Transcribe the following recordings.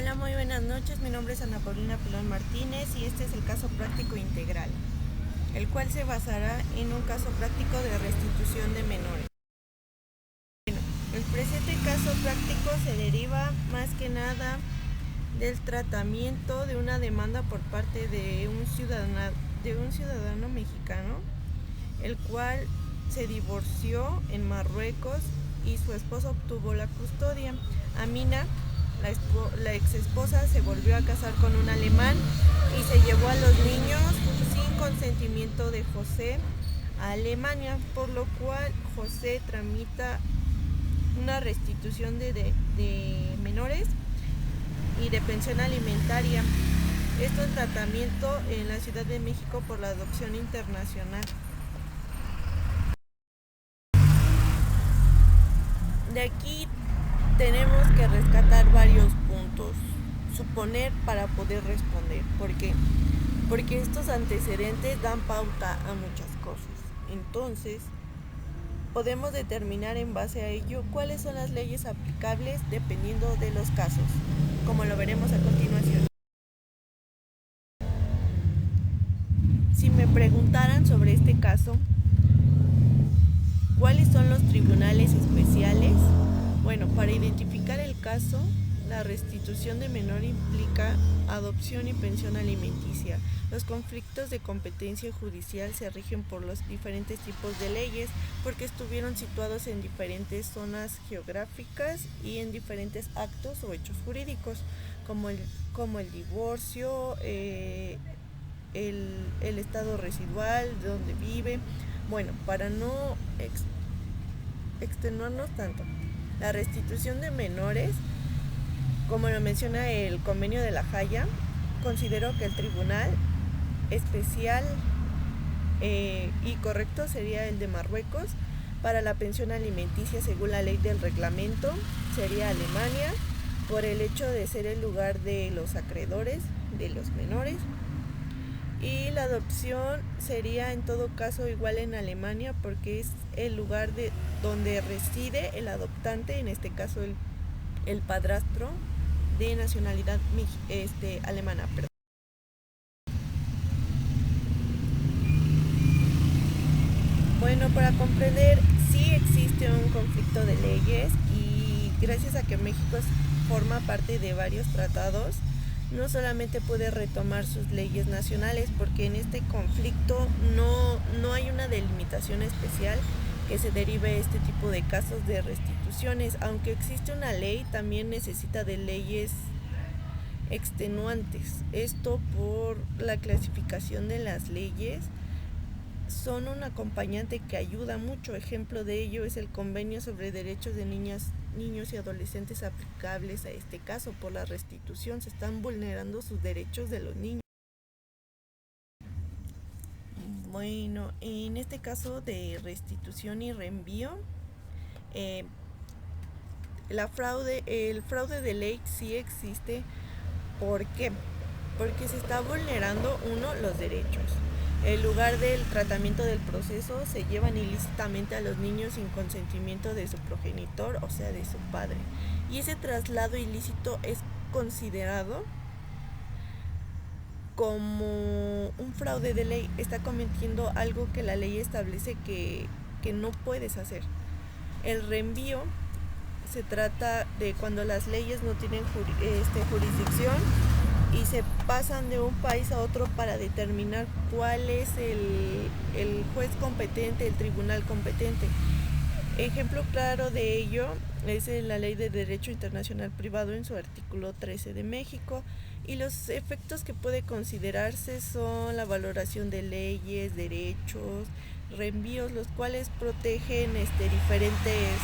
Hola, muy buenas noches. Mi nombre es Ana Paulina Pilón Martínez y este es el caso práctico integral, el cual se basará en un caso práctico de restitución de menores. El presente caso práctico se deriva más que nada del tratamiento de una demanda por parte de un ciudadano mexicano, el cual se divorció en Marruecos y su esposo obtuvo la custodia. Amina, la ex esposa, se volvió a casar con un alemán y se llevó a los niños sin consentimiento de José a Alemania, por lo cual José tramita una restitución de menores y de pensión alimentaria. Esto en tratamiento en la Ciudad de México por la adopción internacional. De aquí tenemos que rescatar varios puntos, suponer para poder responder. ¿Por qué? Porque estos antecedentes dan pauta a muchas cosas. Entonces, podemos determinar en base a ello cuáles son las leyes aplicables dependiendo de los casos, como lo veremos a continuación. Si me preguntaran sobre este caso, ¿cuáles son los tribunales especiales? Bueno, para identificar el caso, la restitución de menor implica adopción y pensión alimenticia. Los conflictos de competencia judicial se rigen por los diferentes tipos de leyes porque estuvieron situados en diferentes zonas geográficas y en diferentes actos o hechos jurídicos, como el divorcio, el estado residual, de donde vive. Bueno, para no extenuarnos tanto, la restitución de menores, como lo menciona el Convenio de La Haya, considero que el tribunal especial y correcto sería el de Marruecos. Para la pensión alimenticia, según la ley del reglamento, sería Alemania, por el hecho de ser el lugar de los acreedores de los menores. Y la adopción sería en todo caso igual en Alemania, porque es el lugar donde reside el adoptante, en este caso el padrastro de nacionalidad alemana. Bueno, para comprender, sí existe un conflicto de leyes y gracias a que México forma parte de varios tratados, no solamente puede retomar sus leyes nacionales, porque en este conflicto no hay una delimitación especial que se derive de este tipo de casos de restituciones. Aunque existe una ley, también necesita de leyes extenuantes. Esto por la clasificación de las leyes son un acompañante que ayuda mucho. Ejemplo de ello es el Convenio sobre Derechos de Niños y Adolescentes aplicables a este caso. Por la restitución se están vulnerando sus derechos de los niños. Bueno, en este caso de restitución y reenvío, el fraude de ley sí existe. ¿Por qué? Porque se está vulnerando, los derechos. En lugar del tratamiento del proceso, se llevan ilícitamente a los niños sin consentimiento de su progenitor, o sea, de su padre. Y ese traslado ilícito es considerado como un fraude de ley. Está cometiendo algo que la ley establece que no puedes hacer. El reenvío se trata de cuando las leyes no tienen jurisdicción y se pasan de un país a otro para determinar cuál es el juez competente, el tribunal competente. Ejemplo claro de ello es la Ley de Derecho Internacional Privado en su artículo 13 de México, y los efectos que puede considerarse son la valoración de leyes, derechos, reenvíos, los cuales protegen diferentes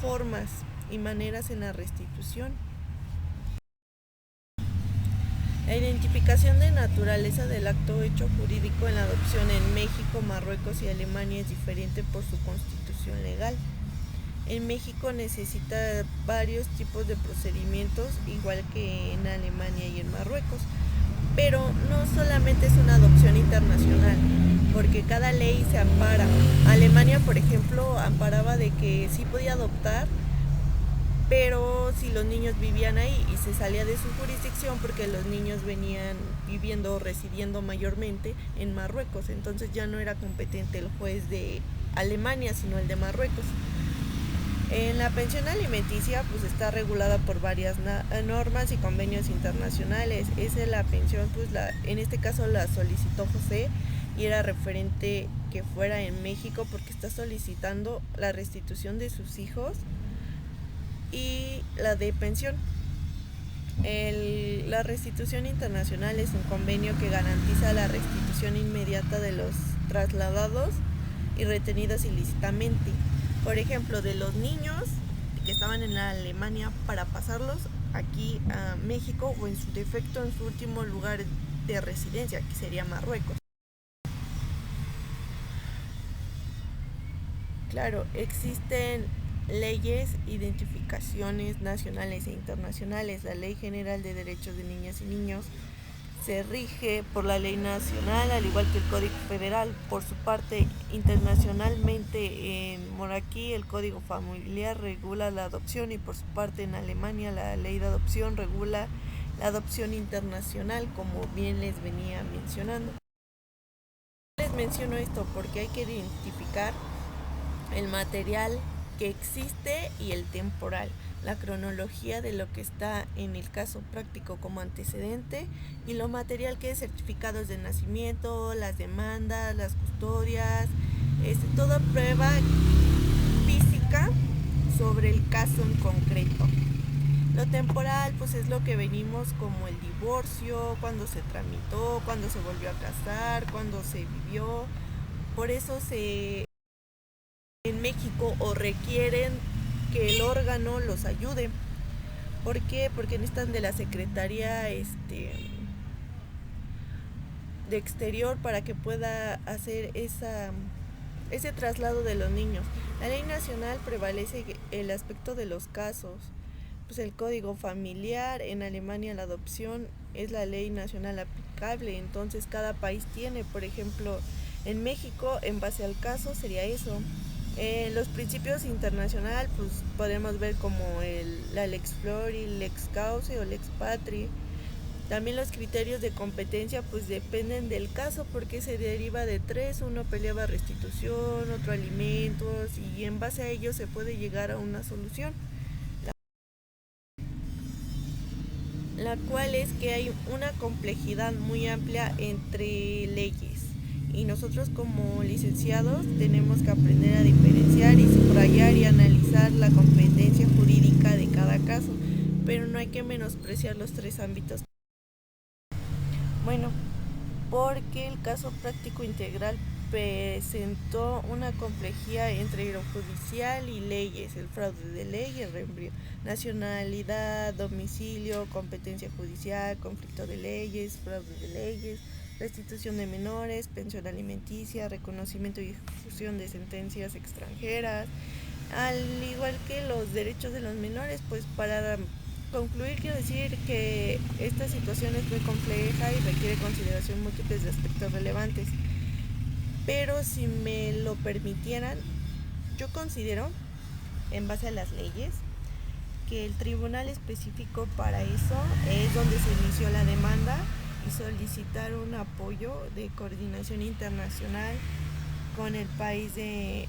formas y maneras en la restitución. La identificación de naturaleza del acto hecho jurídico en la adopción en México, Marruecos y Alemania es diferente por su constitución legal. En México necesita varios tipos de procedimientos, igual que en Alemania y en Marruecos. Pero no solamente es una adopción internacional, porque cada ley se ampara. Alemania, por ejemplo, amparaba de que sí podía adoptar, pero si los niños vivían ahí, y se salía de su jurisdicción porque los niños venían viviendo o residiendo mayormente en Marruecos. Entonces ya no era competente el juez de Alemania, sino el de Marruecos. En la pensión alimenticia pues está regulada por varias normas y convenios internacionales. Esa es la pensión, pues en este caso la solicitó José y era referente que fuera en México porque está solicitando la restitución de sus hijos y la de pensión. La restitución internacional es un convenio que garantiza la restitución inmediata de los trasladados y retenidos ilícitamente. Por ejemplo, de los niños que estaban en la Alemania para pasarlos aquí a México o en su defecto en su último lugar de residencia, que sería Marruecos. Claro, existen leyes, identificaciones nacionales e internacionales. La Ley General de Derechos de Niñas y Niños se rige por la ley nacional, al igual que el Código Federal. Por su parte, internacionalmente, aquí el Código Familiar regula la adopción, y por su parte en Alemania la ley de adopción regula la adopción internacional, como bien les venía mencionando. Les menciono esto porque hay que identificar el material que existe y el temporal, la cronología de lo que está en el caso práctico como antecedente, y lo material que es certificados de nacimiento, las demandas, las custodias, toda prueba física sobre el caso en concreto. Lo temporal pues es lo que venimos como el divorcio, cuando se tramitó, cuando se volvió a casar, cuando se vivió. Por eso en México o requieren que el órgano los ayude. ¿Por qué? Porque necesitan de la Secretaría de Exterior para que pueda hacer ese traslado de los niños. La ley nacional prevalece el aspecto de los casos. Pues el Código Familiar, en Alemania la adopción es la ley nacional aplicable. Entonces cada país tiene, por ejemplo, en México, en base al caso sería eso. Los principios internacional, pues podemos ver como la lex flori, lex causa o lex patri. También los criterios de competencia pues dependen del caso, porque se deriva de tres: uno peleaba restitución, otro alimentos, y en base a ello se puede llegar a una solución, la cual es que hay una complejidad muy amplia entre leyes, y nosotros como licenciados tenemos que aprender a diferenciar y subrayar y analizar la competencia jurídica de cada caso, pero no hay que menospreciar los tres ámbitos. Bueno, porque el caso práctico integral presentó una complejidad entre lo judicial y leyes: el fraude de ley, el reempleo, nacionalidad, domicilio, competencia judicial, conflicto de leyes, fraude de leyes, restitución de menores, pensión alimenticia, reconocimiento y ejecución de sentencias extranjeras, al igual que los derechos de los menores. Pues para concluir, quiero decir que esta situación es muy compleja y requiere consideración múltiples de aspectos relevantes, pero si me lo permitieran, yo considero, en base a las leyes, que el tribunal específico para eso es donde se inició la demanda, y solicitar un apoyo de coordinación internacional con el país de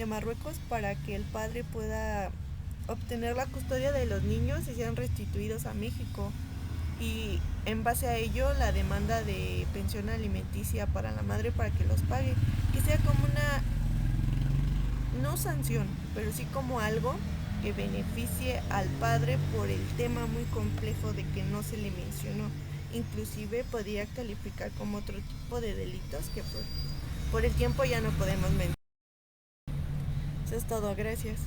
Marruecos para que el padre pueda obtener la custodia de los niños y sean restituidos a México, y en base a ello la demanda de pensión alimenticia para la madre para que los pague, que sea como una, no sanción, pero sí como algo que beneficie al padre por el tema muy complejo de que no se le mencionó. Inclusive podría calificar como otro tipo de delitos que por el tiempo ya no podemos mencionar. Eso es todo, gracias.